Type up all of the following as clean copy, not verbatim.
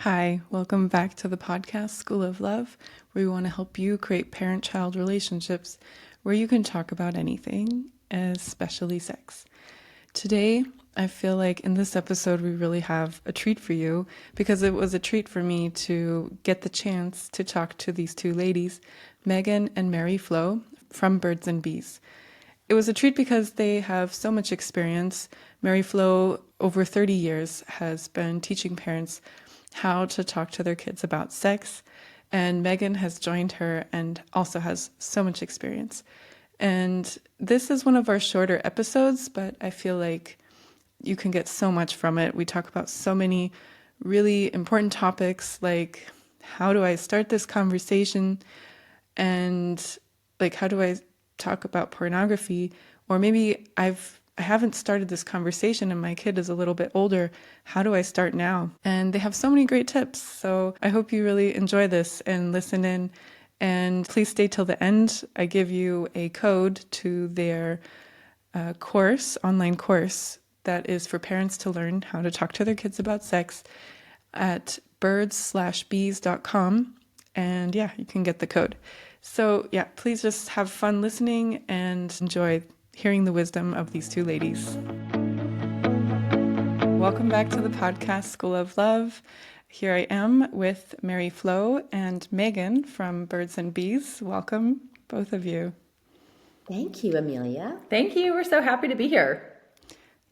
Hi, welcome back to the podcast School of Love, where we want to help you create parent-child relationships where you can talk about anything, especially sex. Today, I feel like in this episode, we really have a treat for you because it was a treat for me to get the chance to talk to these two ladies, Megan and Mary Flo from Birds and Bees. It was a treat because they have so much experience. Mary Flo, over 30 years, has been teaching parents how to talk to their kids about sex. And Megan has joined her and also has so much experience. And this is one of our shorter episodes, but I feel like you can get so much from it. We talk about so many really important topics, like how do I start this conversation? And like, how do I talk about pornography? Or maybe I haven't started this conversation and my kid is a little bit older. How do I start now? And they have so many great tips. So I hope you really enjoy this and listen in. And please stay till the end. I give you a code to their online course that is for parents to learn how to talk to their kids about sex at birds-bees.com. And yeah, you can get the code. So yeah, please just have fun listening and enjoy hearing the wisdom of these two ladies. Welcome back to the podcast School of Love. Here I am with Mary Flo and Megan from Birds and Bees. Welcome, both of you. Thank you, Amelia. Thank you. We're so happy to be here.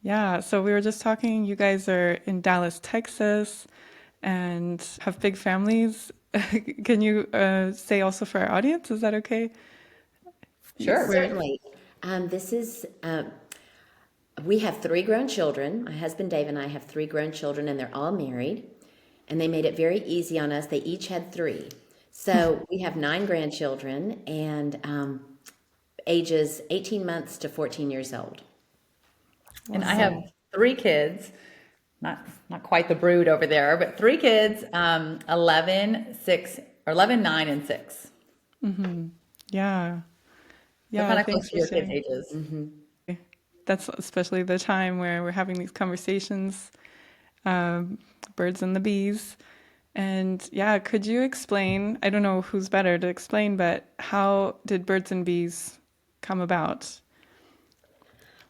Yeah, so we were just talking, you guys are in Dallas, Texas, and have big families. Can you say also for our audience, is that okay? Sure. Certainly. We have 3 grown children. My husband Dave and I have 3 grown children, and they're all married. And they made it very easy on us. They each had 3. So we have 9 grandchildren, and ages 18 months to 14 years old. And I have 3 kids, not quite the brood over there, but 3 kids, 11, 9, and 6. Mm-hmm. Yeah. So kind of close to your kids' ages. Mm-hmm. That's especially the time where we're having these conversations, birds and the bees. And yeah, could you explain, I don't know who's better to explain, but how did Birds and Bees come about?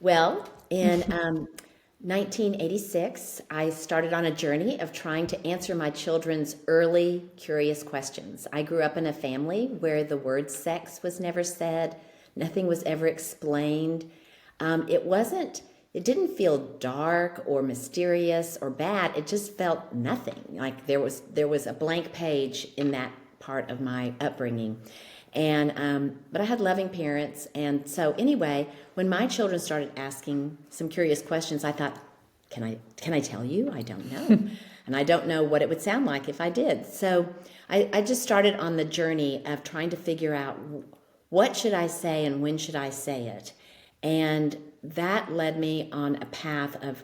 Well, in 1986, I started on a journey of trying to answer my children's early curious questions. I grew up in a family where the word sex was never said, nothing was ever explained. It didn't feel dark or mysterious or bad. It just felt nothing. Like there was a blank page in that part of my upbringing. But I had loving parents. And so anyway, when my children started asking some curious questions, I thought, can I tell you? I don't know. And I don't know what it would sound like if I did. So I just started on the journey of trying to figure out what should I say and when should I say it. And that led me on a path of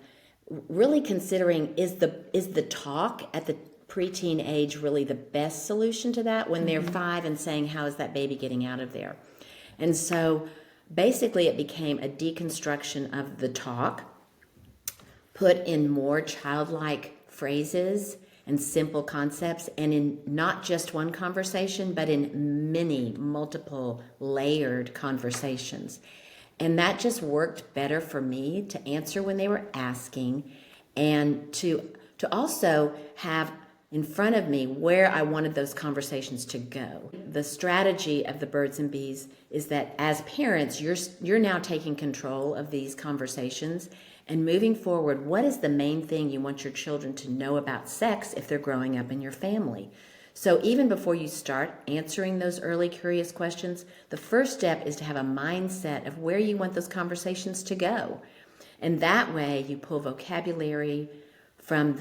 really considering, is the talk at the preteen age really the best solution to that when they're 5 and saying, how is that baby getting out of there? And so basically it became a deconstruction of the talk, put in more childlike phrases and simple concepts, and in not just one conversation, but in many, multiple layered conversations. And that just worked better for me to answer when they were asking, and to also have in front of me where I wanted those conversations to go. The strategy of the Birds and Bees is that as parents, you're now taking control of these conversations and moving forward. What is the main thing you want your children to know about sex if they're growing up in your family? So even before you start answering those early curious questions, the first step is to have a mindset of where you want those conversations to go. And that way you pull vocabulary from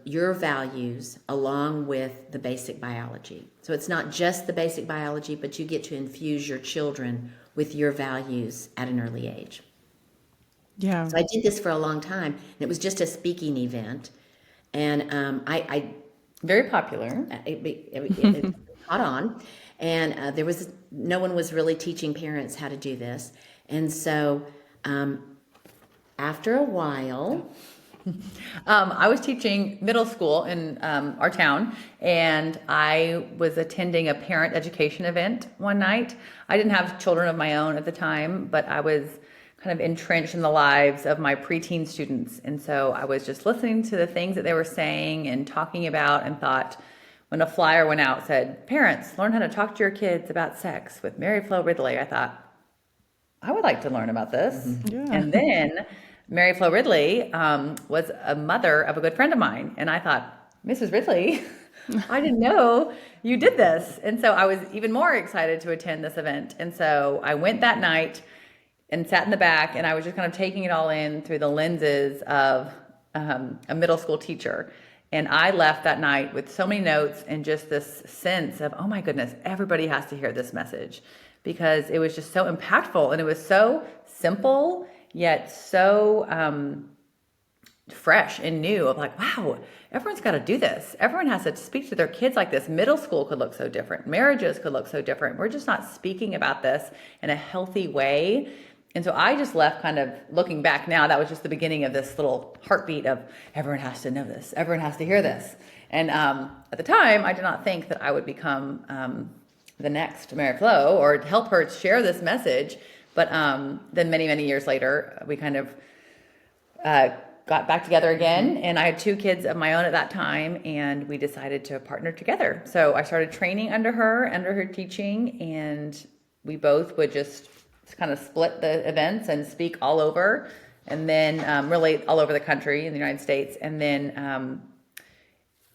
your values along with the basic biology. So it's not just the basic biology, but you get to infuse your children with your values at an early age. Yeah. So I did this for a long time, and it was just a speaking event. And I Very popular. it caught on, and no one was really teaching parents how to do this. And so after a while, I was teaching middle school in our town, and I was attending a parent education event one night. I didn't have children of my own at the time, but I was kind of entrenched in the lives of my preteen students. And so I was just listening to the things that they were saying and talking about, and thought, when a flyer went out, said, "Parents, learn how to talk to your kids about sex with Mary Flo Ridley," I thought, I would like to learn about this. Yeah. And then Mary Flo Ridley was a mother of a good friend of mine. And I thought, Mrs. Ridley, I didn't know you did this. And so I was even more excited to attend this event. And so I went that night and sat in the back, and I was just kind of taking it all in through the lenses of a middle school teacher. And I left that night with so many notes and just this sense of, oh my goodness, everybody has to hear this message, because it was just so impactful, and it was so simple, yet so fresh and new, of like, wow, everyone's got to do this. Everyone has to speak to their kids like this. Middle school could look so different. Marriages could look so different. We're just not speaking about this in a healthy way. And so I just left, kind of looking back now, that was just the beginning of this little heartbeat of, everyone has to know this. Everyone has to hear this. And at the time, I did not think that I would become the next Mary Flo, or help her share this message. But then many years later, we kind of got back together again, and I had 2 kids of my own at that time, and we decided to partner together. So I started training under her teaching, and we both would just kind of split the events and speak all over, and then really all over the country in the United States. And then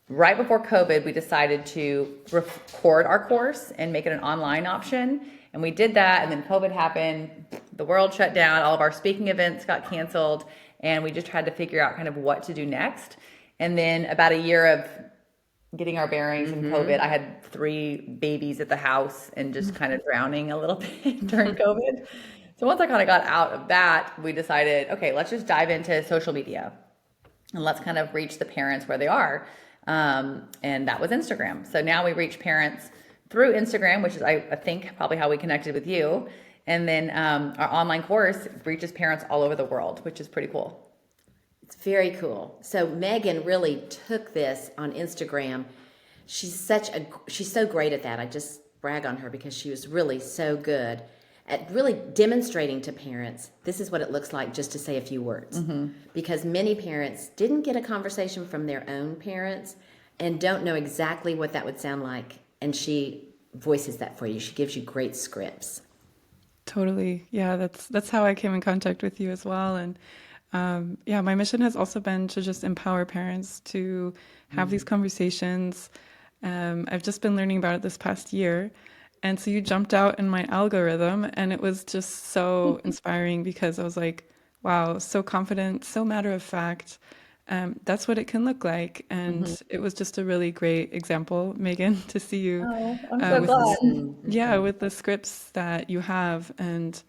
right before COVID, we decided to record our course and make it an online option. And we did that, and then COVID happened, the world shut down, all of our speaking events got canceled, and we just had to figure out kind of what to do next. And then about a year of getting our bearings in COVID, I had 3 babies at the house and just kind of drowning a little bit during COVID. So once I kind of got out of that, we decided, okay, let's just dive into social media, and let's kind of reach the parents where they are. And that was Instagram. So now we reach parents through Instagram, which is, I think, probably how we connected with you. And then our online course reaches parents all over the world, which is pretty cool. It's very cool. So Megan really took this on Instagram. She's so great at that. I just brag on her, because she was really so good at really demonstrating to parents, this is what it looks like just to say a few words. Because many parents didn't get a conversation from their own parents and don't know exactly what that would sound like. And she voices that for you. She gives you great scripts. Totally. Yeah, that's how I came in contact with you as well. And yeah, my mission has also been to just empower parents to have these conversations. I've just been learning about it this past year. And so you jumped out in my algorithm, and it was just so inspiring, because I was like, wow, so confident, so matter of fact. That's what it can look like. And it was just a really great example, Megan, to see you Oh, I'm so with glad. yeah, with the scripts that you have. And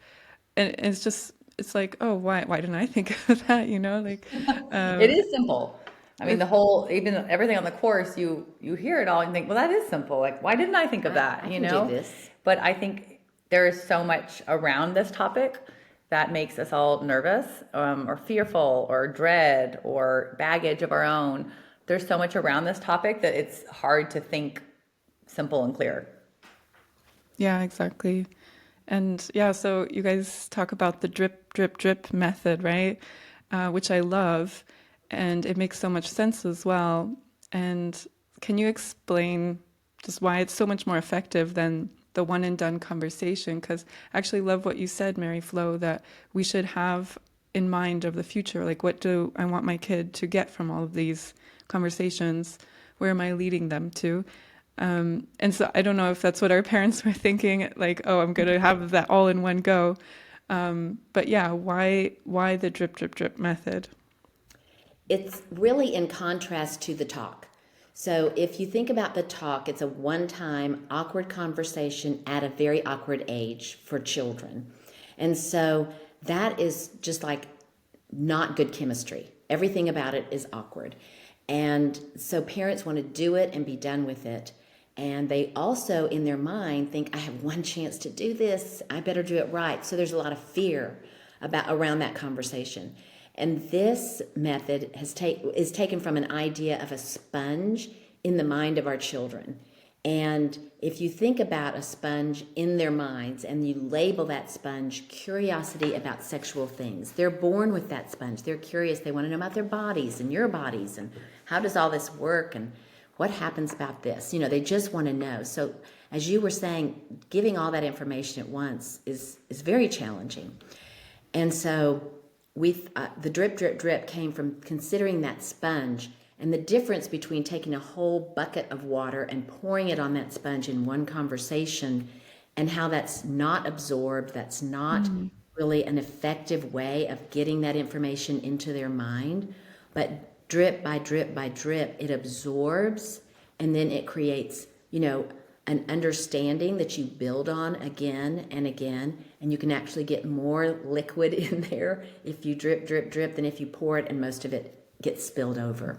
it's just, it's like, oh, why didn't I think of that? Like It is simple. I mean, the whole, even everything on the course, you hear it all and think, well, that is simple. Like, why didn't I think of that? I can do this. But I think there is so much around this topic that makes us all nervous, or fearful, or dread, or baggage of our own. There's so much around this topic that it's hard to think simple and clear. Yeah, exactly. And yeah, so you guys talk about the drip, drip, drip method, right? Which I love. And it makes so much sense as well. And can you explain just why it's so much more effective than the one and done conversation? Because I actually love what you said, Mary Flo, that we should have in mind of the future. Like, what do I want my kid to get from all of these conversations? Where am I leading them to? And so I don't know if that's what our parents were thinking, like, oh, I'm going to have that all in one go. But yeah, why the drip, drip, drip method? It's really in contrast to the talk. So if you think about the talk, it's a one-time awkward conversation at a very awkward age for children. And so that is just like not good chemistry. Everything about it is awkward. And so parents want to do it and be done with it. And they also, in their mind, think, I have one chance to do this. I better do it right. So there's a lot of fear around that conversation. And this method is taken from an idea of a sponge in the mind of our children. And if you think about a sponge in their minds and you label that sponge curiosity about sexual things, they're born with that sponge. They're curious. They want to know about their bodies and your bodies and how does all this work and what happens about this. They just want to know. So as you were saying, giving all that information at once is very challenging. And so the drip, drip, drip came from considering that sponge and the difference between taking a whole bucket of water and pouring it on that sponge in one conversation and how that's not absorbed, that's not really an effective way of getting that information into their mind. But drip by drip by drip, it absorbs and then it creates, an understanding that you build on again and again, and you can actually get more liquid in there if you drip, drip, drip than if you pour it and most of it gets spilled over.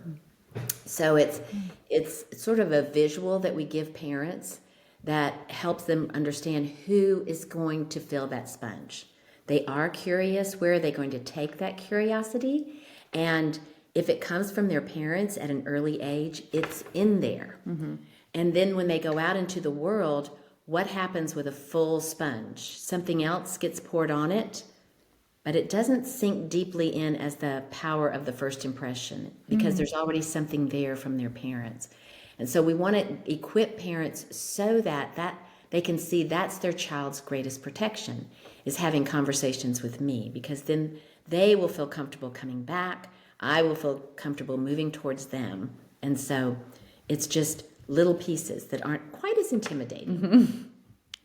So it's sort of a visual that we give parents that helps them understand who is going to fill that sponge. They are curious. Where are they going to take that curiosity? And if it comes from their parents at an early age, it's in there. Mm-hmm. And then when they go out into the world, what happens with a full sponge? Something else gets poured on it, but it doesn't sink deeply in as the power of the first impression because there's already something there from their parents. And so we want to equip parents so that they can see that's their child's greatest protection, is having conversations with me, because then they will feel comfortable coming back. I will feel comfortable moving towards them. And so it's just little pieces that aren't quite as intimidating. Mm-hmm.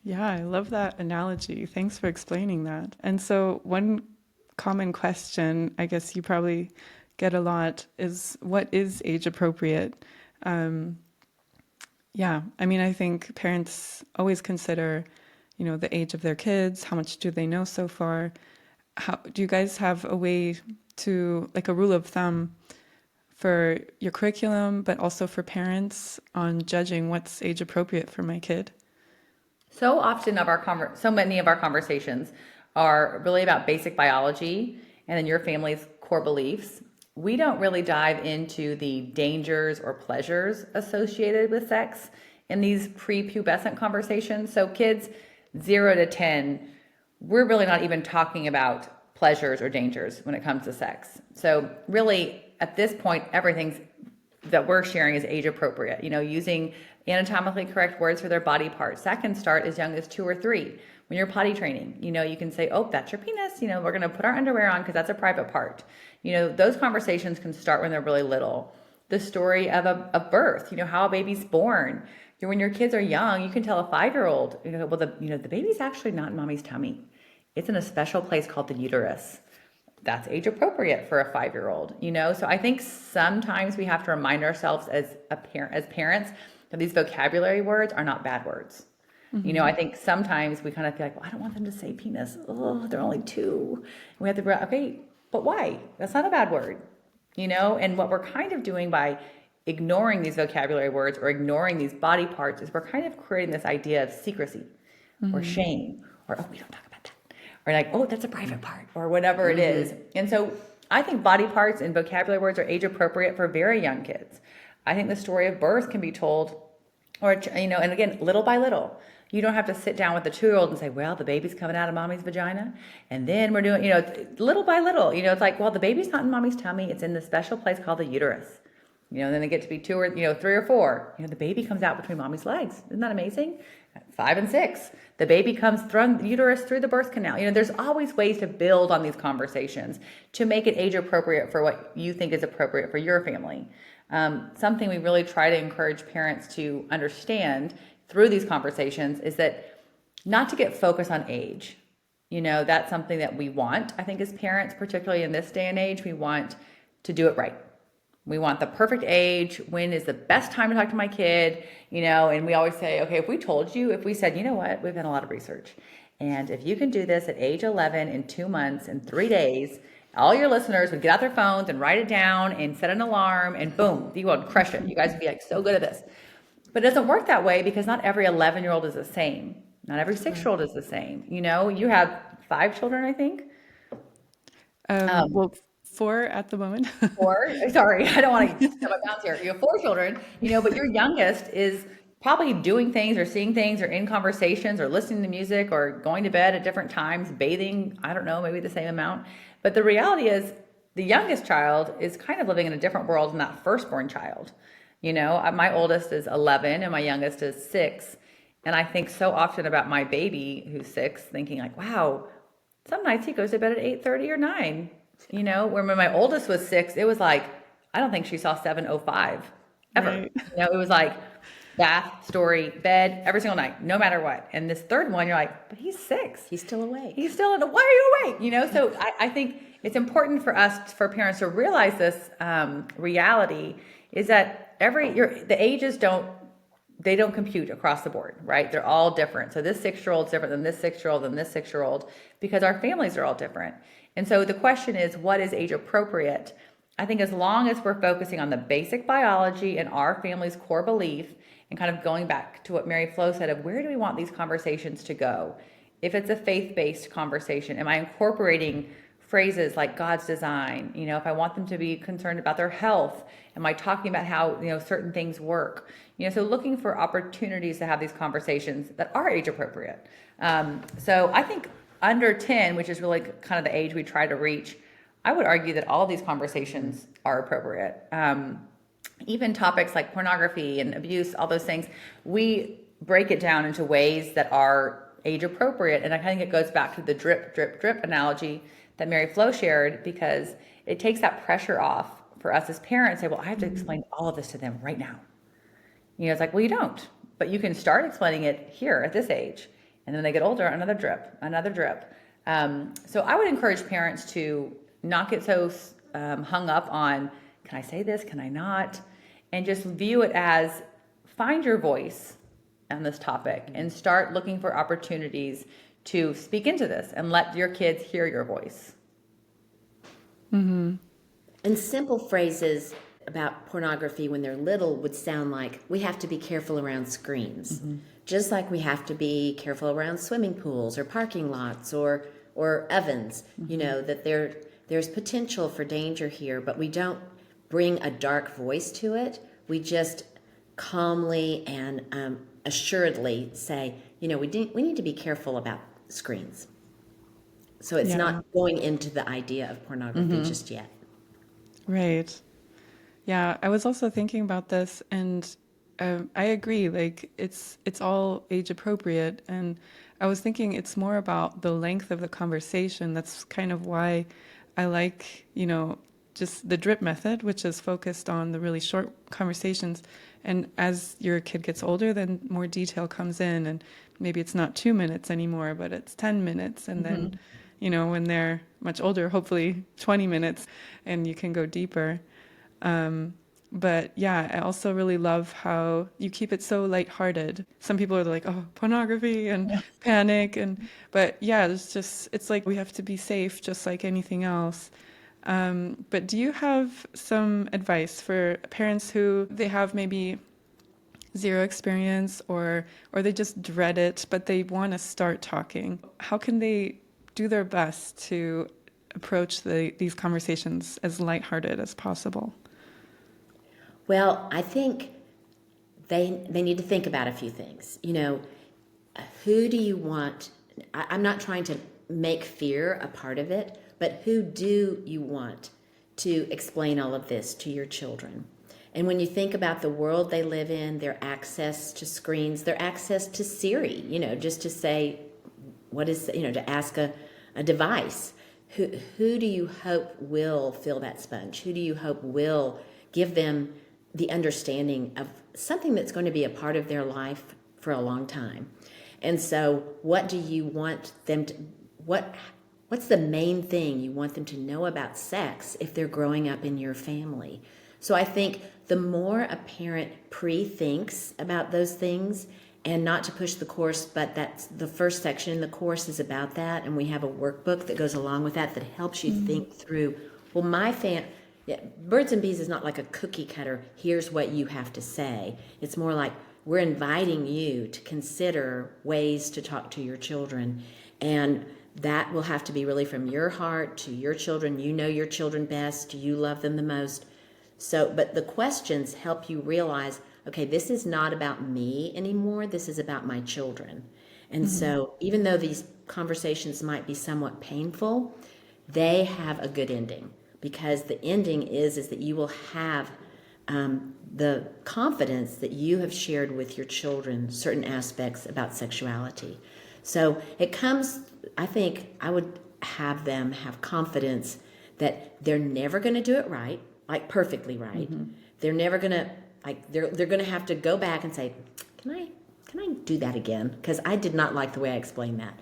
Yeah, I love that analogy. Thanks for explaining that. And so one common question, I guess you probably get a lot, is what is age appropriate? Yeah, I mean, I think parents always consider, the age of their kids, how much do they know so far? How do you guys have a way to, like a rule of thumb for your curriculum, but also for parents on judging what's age appropriate for my kid? So many of our conversations are really about basic biology and then your family's core beliefs. We don't really dive into the dangers or pleasures associated with sex in these prepubescent conversations. So kids 0 to 10, we're really not even talking about pleasures or dangers when it comes to sex. So really, at this point, everything that we're sharing is age appropriate, using anatomically correct words for their body parts. That can start as young as 2 or 3. When you're potty training, you can say, oh, that's your penis. We're going to put our underwear on because that's a private part. Those conversations can start when they're really little. The story of a birth, how a baby's born. When your kids are young, you can tell a 5-year-old, well, the baby's actually not in mommy's tummy. It's in a special place called the uterus. That's age appropriate for a 5-year-old, So I think sometimes we have to remind ourselves as parents that these vocabulary words are not bad words. Mm-hmm. I think sometimes we kind of feel like, well, I don't want them to say penis. Oh, they're only 2. And we have to be okay, but why? That's not a bad word, And what we're kind of doing by ignoring these vocabulary words or ignoring these body parts is we're kind of creating this idea of secrecy or shame or, oh, we don't talk about that. Or like, oh, that's a private part or whatever it is. And so I think body parts and vocabulary words are age appropriate for very young kids. I think the story of birth can be told, or, and again, little by little. You don't have to sit down with the 2-year-old and say, well, the baby's coming out of mommy's vagina. And then we're doing, little by little, it's like, well, the baby's not in mommy's tummy. It's in this special place called the uterus. And then they get to be 2 or, 3 or 4. The baby comes out between mommy's legs. Isn't that amazing? At 5 and 6, the baby comes through the uterus through the birth canal. There's always ways to build on these conversations to make it age appropriate for what you think is appropriate for your family. Something we really try to encourage parents to understand through these conversations is that not to get focused on age. That's something that we want, I think, as parents, particularly in this day and age. We want to do it right. We want the perfect age. When is the best time to talk to my kid? And we always say, okay, if we said, you know what, we've done a lot of research. And if you can do this at age 11 in 2 months and 3 days, all your listeners would get out their phones and write it down and set an alarm and boom, you would crush it. You guys would be like so good at this. But it doesn't work that way because not every 11-year-old is the same. Not every 6-year-old is the same. You have 5 children, I think. Well, 4 at the moment. Four, sorry, I don't want to step out bounds here. You have 4 children, but your youngest is probably doing things or seeing things or in conversations or listening to music or going to bed at different times, bathing, I don't know, maybe the same amount. But the reality is the youngest child is kind of living in a different world than that firstborn child. My oldest is 11 and my youngest is 6. And I think so often about my baby who's 6, thinking like, wow, some nights he goes to bed at 8:30 or 9. When my oldest was 6, it was like, I don't think she saw 7:05 ever. Right. It was like bath, story, bed, every single night, no matter what. And this third one, you're like, but he's 6. He's still awake. He's still in the, why are you awake? So I think it's important for us, for parents to realize this reality is that the ages don't compute across the board, right? They're all different. So this 6-year-old is different than this 6-year-old and this 6-year-old because our families are all different. And so the question is, what is age appropriate? I think as long as we're focusing on the basic biology and our family's core belief and kind of going back to what Mary Flo said of where do we want these conversations to go? If it's a faith-based conversation, am I incorporating phrases like God's design? If I want them to be concerned about their health, am I talking about how, certain things work? So looking for opportunities to have these conversations that are age appropriate. So I think under 10, which is really kind of the age we try to reach, I would argue that all of these conversations are appropriate. Even topics like pornography and abuse, all those things, we break it down into ways that are age appropriate. And I think it goes back to the drip, drip, drip analogy that Mary Flo shared, because it takes that pressure off for us as parents. Say, well, I have to explain all of this to them right now. It's like, well, you don't, but you can start explaining it here at this age. And then when they get older, another drip, another drip. So I would encourage parents to not get so hung up on, can I say this? Can I not? And just view it as find your voice on this topic and start looking for opportunities to speak into this and let your kids hear your voice. Mm-hmm. And simple phrases about pornography when they're little would sound like, we have to be careful around screens. Mm-hmm. Just like we have to be careful around swimming pools or parking lots or ovens, mm-hmm. That there's potential for danger here, but we don't bring a dark voice to it. We just calmly and assuredly say, we need to be careful about screens. So it's not going into the idea of pornography mm-hmm. just yet. Right. Yeah, I was also thinking about this, and I agree. Like it's all age appropriate, and I was thinking it's more about the length of the conversation. That's kind of why I like, just the drip method, which is focused on the really short conversations. And as your kid gets older, then more detail comes in, and maybe it's not 2 minutes anymore, but it's 10 minutes. And mm-hmm. then, when they're much older, hopefully 20 minutes, and you can go deeper. But yeah, I also really love how you keep it so lighthearted. Some people are like, oh, pornography and panic. But yeah, it's like we have to be safe just like anything else. But do you have some advice for parents who they have maybe zero experience or they just dread it, but they want to start talking? How can they do their best to approach these conversations as lighthearted as possible? Well, I think they need to think about a few things. Who do you want? I'm not trying to make fear a part of it, but who do you want to explain all of this to your children? And when you think about the world they live in, their access to screens, their access to Siri, just to say, to ask a device, who do you hope will fill that sponge? Who do you hope will give them the understanding of something that's going to be a part of their life for a long time? And so what do you want them to, what's the main thing you want them to know about sex if they're growing up in your family? So I think the more a parent pre-thinks about those things, and not to push the course, but that's the first section in the course is about that, and we have a workbook that goes along with that helps you mm-hmm. think through, well, Birds and Bees is not like a cookie cutter, here's what you have to say. It's more like we're inviting you to consider ways to talk to your children. And that will have to be really from your heart to your children. You know your children best. You love them the most. So, but the questions help you realize, okay, this is not about me anymore. This is about my children. And so even though these conversations might be somewhat painful, they have a good ending, because the ending is that you will have the confidence that you have shared with your children certain aspects about sexuality. So it comes, I think I would have them have confidence that they're never going to do it right, like perfectly right. They're never going to, like, they're going to have to go back and say, can I do that again? Because I did not like the way I explained that.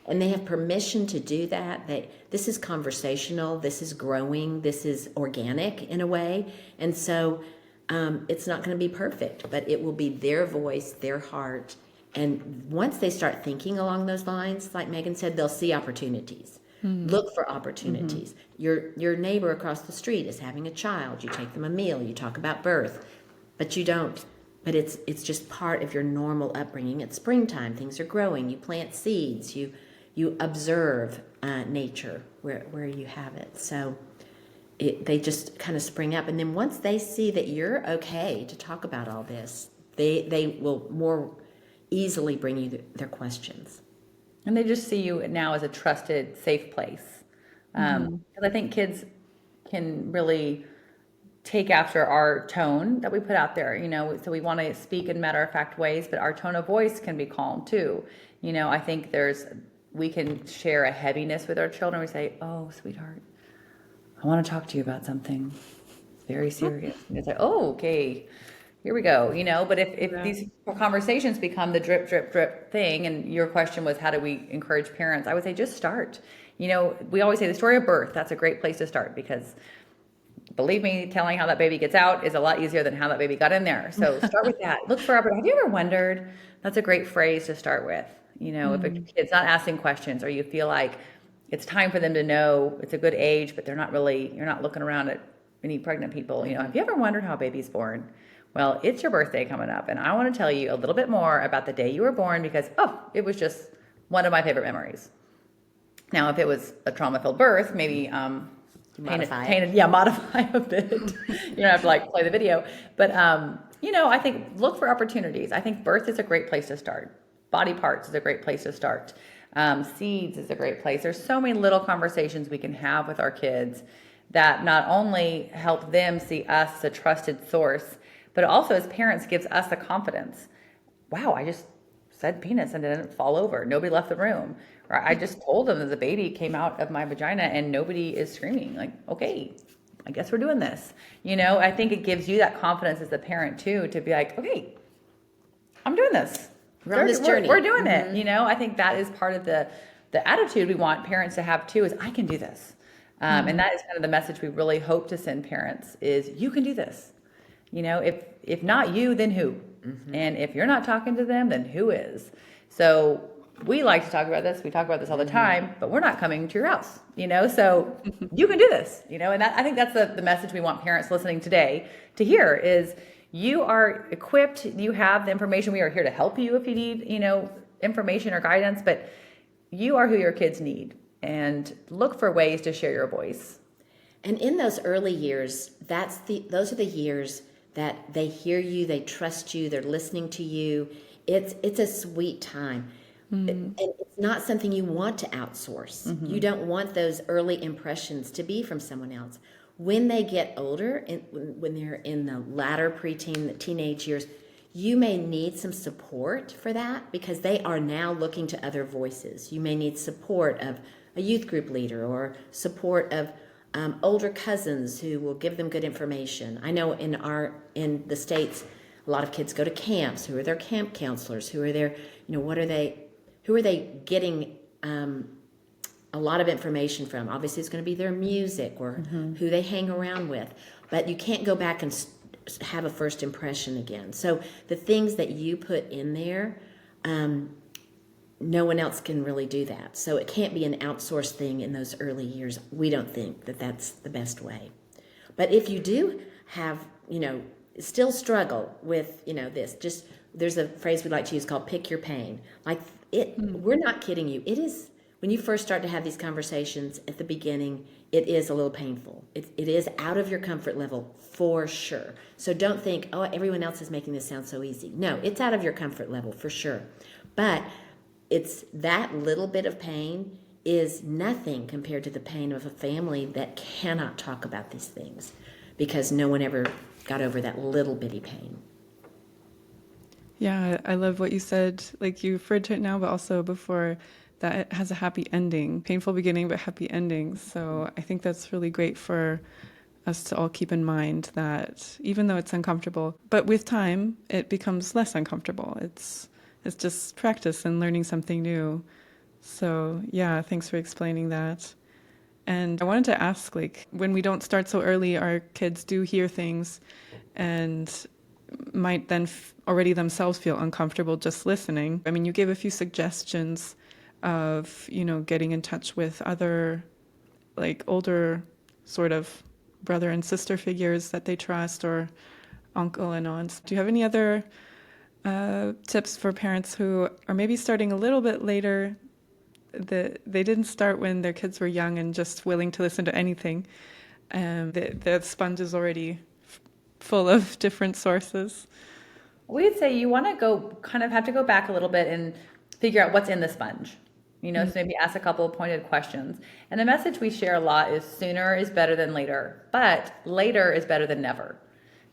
And they have permission to do that. This is conversational, this is growing, this is organic in a way. And so it's not going to be perfect, but it will be their voice, their heart. And once they start thinking along those lines, like Megan said, they'll see opportunities. Look for opportunities. Your neighbor across the street is having a child. You take them a meal, you talk about birth, but you don't. But it's just part of your normal upbringing. It's springtime, things are growing. You plant seeds. You observe nature where you have it. So they just kind of spring up. And then once they see that you're okay to talk about all this, they will more easily bring you their questions. And they just see you now as a trusted, safe place. Because I think kids can really take after our tone that we put out there, so we want to speak in matter-of-fact ways, but our tone of voice can be calm too. I think we can share a heaviness with our children. We say, oh, sweetheart, I want to talk to you about something. It's very serious. And it's like, oh, okay, here we go. But if these conversations become the drip, drip, drip thing, and your question was, how do we encourage parents? I would say just start. We always say the story of birth, that's a great place to start, because believe me, telling how that baby gets out is a lot easier than how that baby got in there. So start with that. Look for, have you ever wondered? That's a great phrase to start with. If a kid's not asking questions, or you feel like it's time for them to know it's a good age, but you're not looking around at any pregnant people. Have you ever wondered how a baby's born? Well, it's your birthday coming up, and I want to tell you a little bit more about the day you were born, because, it was just one of my favorite memories. Now, if it was a trauma-filled birth, maybe, modify a bit. You don't have to play the video, but I think look for opportunities. I think birth is a great place to start. Body parts is a great place to start. Seeds is a great place. There's so many little conversations we can have with our kids that not only help them see us as a trusted source, but also as parents gives us the confidence. Wow, I just said penis and it didn't fall over. Nobody left the room. Or I just told them that the baby came out of my vagina and nobody is screaming. Like, okay, I guess we're doing this. I think it gives you that confidence as a parent too, to be like, okay, I'm doing this. We're on this journey. We're doing it. I think that is part of the attitude we want parents to have too, is I can do this. And that is kind of the message we really hope to send parents, is you can do this. If not you, then who? And if you're not talking to them, then who is? So we like to talk about this. We talk about this all the time, but we're not coming to your house, so you can do this, and I think that's the message we want parents listening today to hear, is you are equipped. You have the information. We are here to help you if you need, information or guidance, but you are who your kids need, and look for ways to share your voice. And in those early years, those are the years that they hear you, they trust you, they're listening to you. It's a sweet time. And it's not something you want to outsource. You don't want those early impressions to be from someone else. When they get older, and when they're in the latter preteen, the teenage years, you may need some support for that, because they are now looking to other voices. You may need support of a youth group leader, or support of older cousins who will give them good information. I know in the States, a lot of kids go to camps. Who are their camp counselors? Who are their, who are they getting a lot of information from? Obviously, it's going to be their music, or who they hang around with. But you can't go back and have a first impression again. So the things that you put in there, no one else can really do that. So it can't be an outsourced thing in those early years. We don't think that that's the best way. But if you do have, still struggle with, there's a phrase we like to use called pick your pain. We're not kidding you. when you first start to have these conversations at the beginning, it is a little painful. It is out of your comfort level for sure. So don't think, oh, everyone else is making this sound so easy. No, it's out of your comfort level for sure. But it's that little bit of pain is nothing compared to the pain of a family that cannot talk about these things because no one ever got over that little bitty pain. Yeah, I love what you said. Like you referred to it now, but also before that it has a happy ending, painful beginning, but happy ending. So I think that's really great for us to all keep in mind that even though it's uncomfortable, but with time, it becomes less uncomfortable. It's just practice and learning something new. So yeah, thanks for explaining that. And I wanted to ask, like, when we don't start so early, our kids do hear things and might then already themselves feel uncomfortable just listening. I mean, you gave a few suggestions of, getting in touch with other, like, older sort of brother and sister figures that they trust or uncle and aunts. Do you have any other tips for parents who are maybe starting a little bit later? They didn't start when their kids were young and just willing to listen to anything. The sponge is already full of different sources. We'd say you want to have to go back a little bit and figure out what's in the sponge. So maybe ask a couple of pointed questions. And the message we share a lot is sooner is better than later, but later is better than never.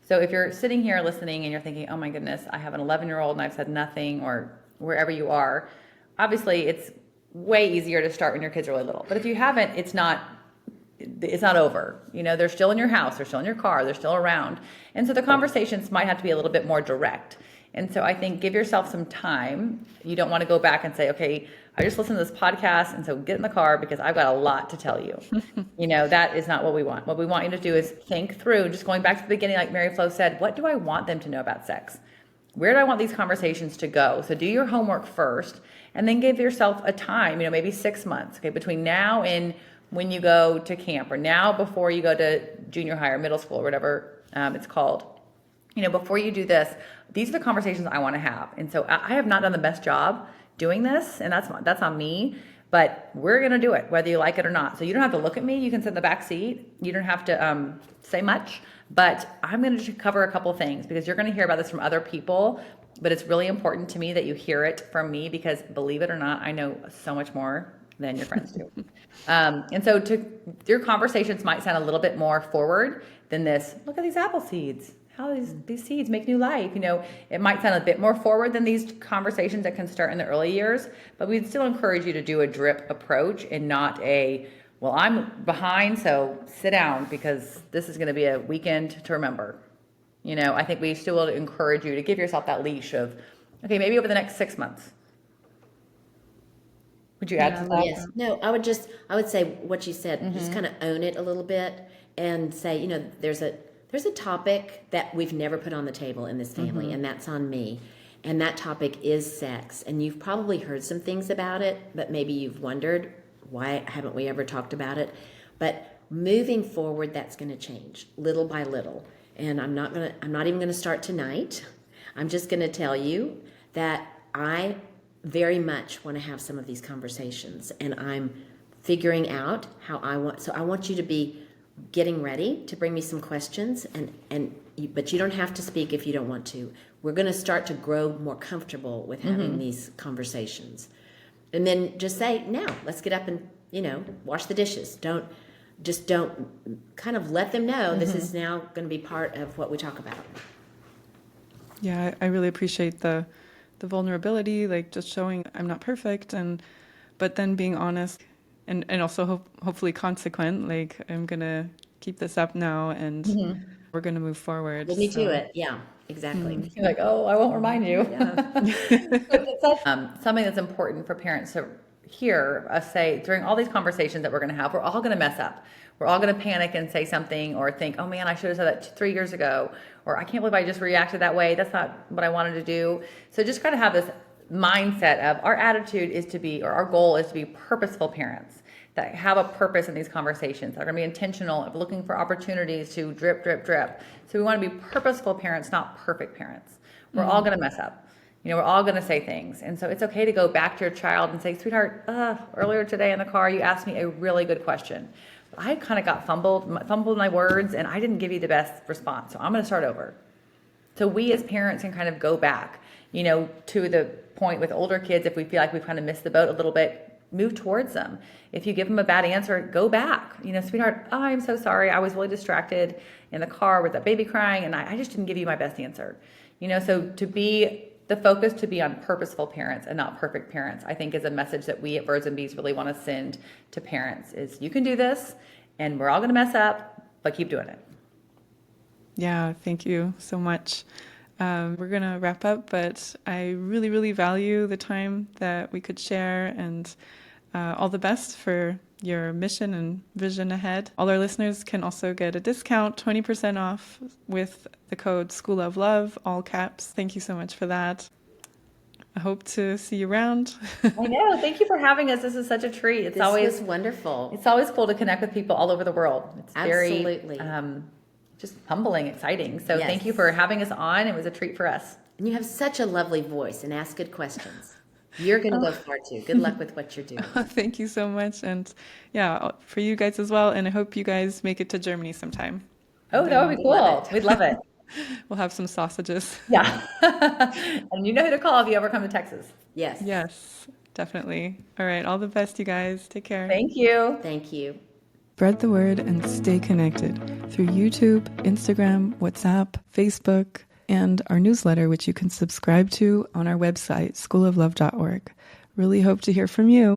So if you're sitting here listening and you're thinking, oh my goodness, I have an 11-year-old and I've said nothing, or wherever you are, obviously it's way easier to start when your kids are really little. But if you haven't, it's not over. They're still in your house, they're still in your car, they're still around. And so the conversations might have to be a little bit more direct. And so I think give yourself some time. You don't want to go back and say, okay, I just listened to this podcast, and so get in the car because I've got a lot to tell you. That is not what we want. What we want you to do is think through, just going back to the beginning, like Mary Flo said, what do I want them to know about sex? Where do I want these conversations to go? So do your homework first, and then give yourself a time, maybe 6 months, okay, between now and when you go to camp, or now before you go to junior high or middle school or whatever it's called. Before you do this, these are the conversations I want to have. And so I have not done the best job doing this, and that's on me, but we're going to do it whether you like it or not. So you don't have to look at me. You can sit in the back seat. You don't have to say much, but I'm going to cover a couple things because you're going to hear about this from other people, but it's really important to me that you hear it from me because, believe it or not, I know so much more than your friends do. And so your conversations might sound a little bit more forward than this. Look at these apple seeds. How these seeds make new life. It might sound a bit more forward than these conversations that can start in the early years, but we'd still encourage you to do a drip approach and not well, I'm behind, so sit down because this is going to be a weekend to remember. I think we still will encourage you to give yourself that leash of, okay, maybe over the next 6 months. Would you add to that? Yes. No, I would say what you said, just kind of own it a little bit and say, there's a topic that we've never put on the table in this family, and that's on me. And that topic is sex. And you've probably heard some things about it, but maybe you've wondered, why haven't we ever talked about it? But moving forward, that's going to change little by little. And I'm not even going to start tonight. I'm just going to tell you that I very much want to have some of these conversations, and I'm figuring out how I want you to be getting ready to bring me some questions, but you don't have to speak if you don't want to. We're going to start to grow more comfortable with having these conversations. And then just say, now, let's get up and, wash the dishes. Don't kind of let them know this is now going to be part of what we talk about. Yeah, I really appreciate the vulnerability, like just showing I'm not perfect, but then being honest and also hopefully consequent, like I'm going to keep this up now and we're going to move forward. Hold me to it. Yeah, exactly. You're like, oh, I won't remind you. Yeah. Something that's important for parents to hear us say during all these conversations that we're going to have, we're all going to mess up. We're all going to panic and say something or think, oh man, I should have said that 3 years ago, or I can't believe I just reacted that way. That's not what I wanted to do. So just kind of have this mindset of our attitude is to be, or our goal is to be purposeful parents that have a purpose in these conversations, that are going to be intentional of looking for opportunities to drip, drip, drip. So we want to be purposeful parents, not perfect parents. We're all going to mess up. We're all going to say things. And so it's okay to go back to your child and say, sweetheart, earlier today in the car, you asked me a really good question. I kind of got fumbled my words, and I didn't give you the best response. So I'm going to start over. So we as parents can kind of go back, to the point with older kids. If we feel like we've kind of missed the boat a little bit, move towards them. If you give them a bad answer, go back. Sweetheart, I'm so sorry. I was really distracted in the car with that baby crying, and I just didn't give you my best answer. So to be the focus to be on purposeful parents and not perfect parents, I think is a message that we at Birds and Bees really want to send to parents is you can do this, and we're all going to mess up, but keep doing it. Yeah, thank you so much. We're going to wrap up, but I really, really value the time that we could share, and all the best for your mission and vision ahead. All our listeners can also get a discount, 20% off with the code School of Love, all caps. Thank you so much for that. I hope to see you around. I know. Thank you for having us. This is such a treat. This was wonderful. It's always cool to connect with people all over the world. It's Absolutely. very just humbling, exciting. So Yes. Thank you for having us on. It was a treat for us. And you have such a lovely voice and ask good questions. You're going to go far too. Good luck with what you're doing. Thank you so much. And yeah, for you guys as well. And I hope you guys make it to Germany sometime. Oh, that would be cool. We'd love it. We'll have some sausages. Yeah. And you know who to call if you ever come to Texas. Yes. Yes, definitely. All right. All the best, you guys. Take care. Thank you. Thank you. Spread the word and stay connected through YouTube, Instagram, WhatsApp, Facebook, and our newsletter, which you can subscribe to on our website, schooloflove.org. Really hope to hear from you.